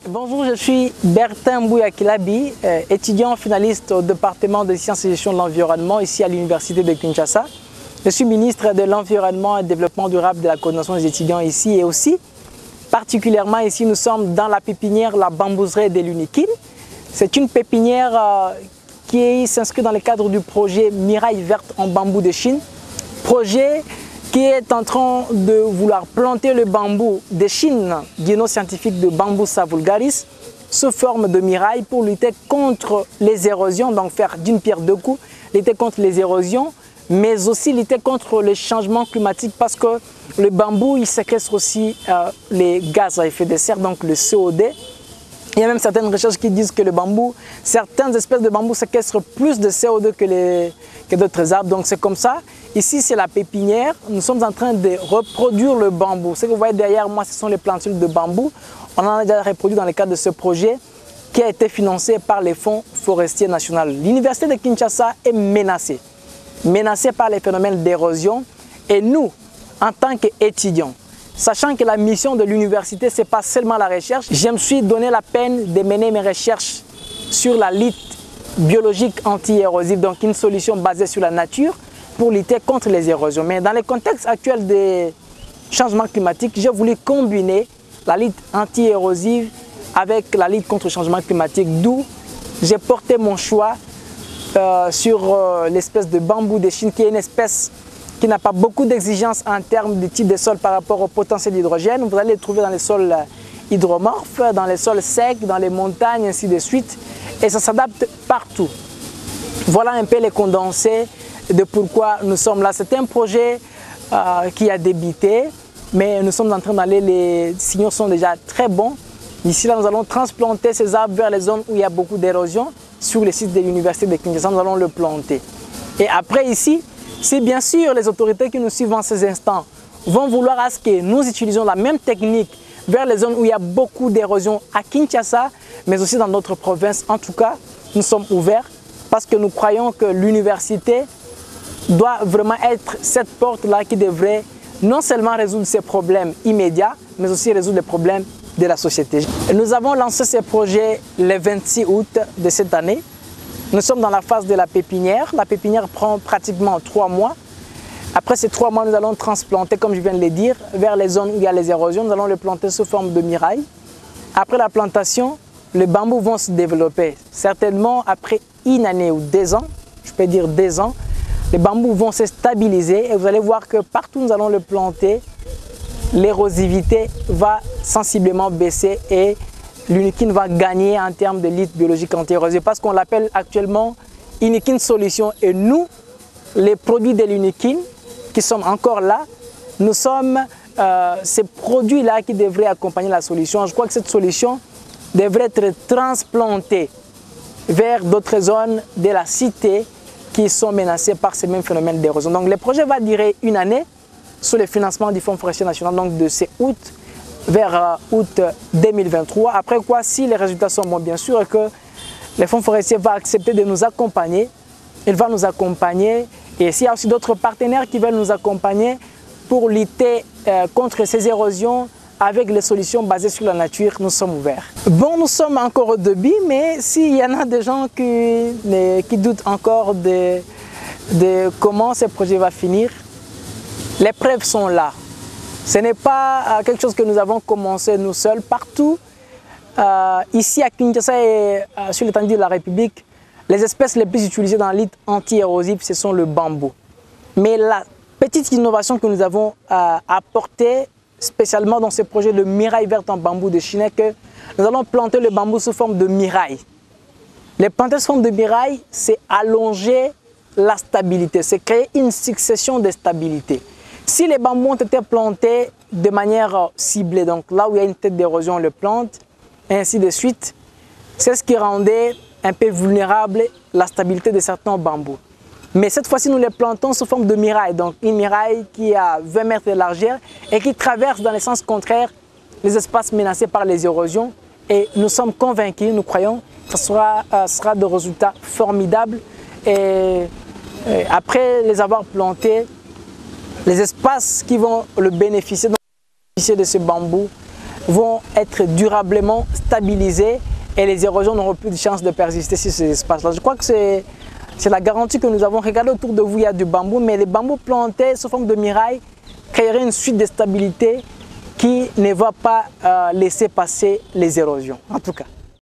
Bonjour, je suis Bertin Mbouya-Kilabi, étudiant finaliste au département de sciences et gestion de l'environnement ici à l'université de Kinshasa. Je suis ministre de l'environnement et du développement durable de la coordination des étudiants ici et aussi particulièrement ici nous sommes dans la pépinière La Bambouserie de l'Unikin. C'est une pépinière qui s'inscrit dans le cadre du projet Miraille verte en bambou de Chine. Projet qui est en train de vouloir planter le bambou de Chine, scientifique de Bambusa vulgaris, sous forme de miraille pour lutter contre les érosions, donc faire d'une pierre deux coups, lutter contre les érosions, mais aussi lutter contre le changement climatique parce que le bambou, il séquestre aussi les gaz à effet de serre, donc le CO2. Il y a même certaines recherches qui disent que le bambou, certaines espèces de bambou séquestrent plus de CO2 que d'autres arbres. Donc c'est comme ça. Ici, c'est la pépinière. Nous sommes en train de reproduire le bambou. Ce que vous voyez derrière moi, ce sont les plantules de bambou. On en a déjà reproduit dans le cadre de ce projet qui a été financé par les fonds forestiers nationaux. L'université de Kinshasa est menacée par les phénomènes d'érosion. Et nous, en tant qu'étudiants, sachant que la mission de l'université, ce n'est pas seulement la recherche, je me suis donné la peine de mener mes recherches sur la lutte biologique anti-érosive, donc une solution basée sur la nature pour lutter contre les érosions. Mais dans le contexte actuel des changements climatiques, j'ai voulu combiner la lutte anti-érosive avec la lutte contre le changement climatique, d'où j'ai porté mon choix sur l'espèce de bambou de Chine, qui est une espèce qui n'a pas beaucoup d'exigences en termes de type de sol par rapport au potentiel d'hydrogène. Vous allez le trouver dans les sols hydromorphes, dans les sols secs, dans les montagnes, ainsi de suite. Et ça s'adapte partout. Voilà un peu les condensés de pourquoi nous sommes là. C'est un projet qui a débuté, mais nous sommes en train d'aller, les signaux sont déjà très bons. Ici, là, nous allons transplanter ces arbres vers les zones où il y a beaucoup d'érosion. Sur le site de l'université de Kinshasa, nous allons le planter. Et après ici, si bien sûr les autorités qui nous suivent en ces instants vont vouloir à ce que nous utilisions la même technique vers les zones où il y a beaucoup d'érosion à Kinshasa, mais aussi dans d'autres provinces, en tout cas, nous sommes ouverts parce que nous croyons que l'université doit vraiment être cette porte-là qui devrait non seulement résoudre ces problèmes immédiats, mais aussi résoudre les problèmes de la société. Nous avons lancé ce projet le 26 août de cette année. Nous sommes dans la phase de la pépinière. La pépinière prend pratiquement 3 mois. Après ces 3 mois, nous allons transplanter, comme je viens de le dire, vers les zones où il y a les érosions. Nous allons le planter sous forme de miraille. Après la plantation, les bambous vont se développer. Certainement, après 1 année ou 2 ans, je peux dire 2 ans, les bambous vont se stabiliser et vous allez voir que partout où nous allons le planter, l'érosivité va sensiblement baisser et l'Unikin va gagner en termes de lutte biologique anti-érosive parce qu'on l'appelle actuellement Unikin Solution. Et nous, les produits de l'Unikin qui sommes encore là, nous sommes ces produits-là qui devraient accompagner la solution. Je crois que cette solution devrait être transplantée vers d'autres zones de la cité qui sont menacées par ces mêmes phénomènes d'érosion. Donc le projet va durer 1 année sous le financement du Fonds forestier national, donc de ces août vers août 2023. Après quoi, si les résultats sont bons, bien sûr, et que le Fonds forestier va accepter de nous accompagner, il va nous accompagner. Et s'il y a aussi d'autres partenaires qui veulent nous accompagner pour lutter contre ces érosions avec les solutions basées sur la nature, nous sommes ouverts. Bon, nous sommes encore au début, mais s'il y en a des gens qui doutent encore de comment ce projet va finir, les preuves sont là. Ce n'est pas quelque chose que nous avons commencé nous seuls. Partout, ici à Kinshasa et sur l'étendue de la République, les espèces les plus utilisées dans la lutte anti-érosive, ce sont le bambou. Mais la petite innovation que nous avons apportée, spécialement dans ce projet de miraille verte en bambou de Chine, est que nous allons planter le bambou sous forme de miraille. Les planter sous forme de miraille, c'est allonger la stabilité, c'est créer une succession de stabilité. Si les bambous ont été plantés de manière ciblée, donc là où il y a une tête d'érosion, on le plante, et ainsi de suite, c'est ce qui rendait un peu vulnérable la stabilité de certains bambous. Mais cette fois-ci, nous les plantons sous forme de miraille, donc une miraille qui a 20 mètres de largeur et qui traverse dans le sens contraire les espaces menacés par les érosions. Et nous sommes convaincus, nous croyons que ce sera de résultats formidables. Et après les avoir plantés, les espaces qui vont le bénéficier de ce bambou vont être durablement stabilisés et les érosions n'auront plus de chance de persister sur ces espaces-là. Je crois que c'est la garantie que nous avons. Regardez autour de vous, il y a du bambou, mais les bambous plantés sous forme de miraille créeraient une suite de stabilité qui ne va pas laisser passer les érosions, en tout cas.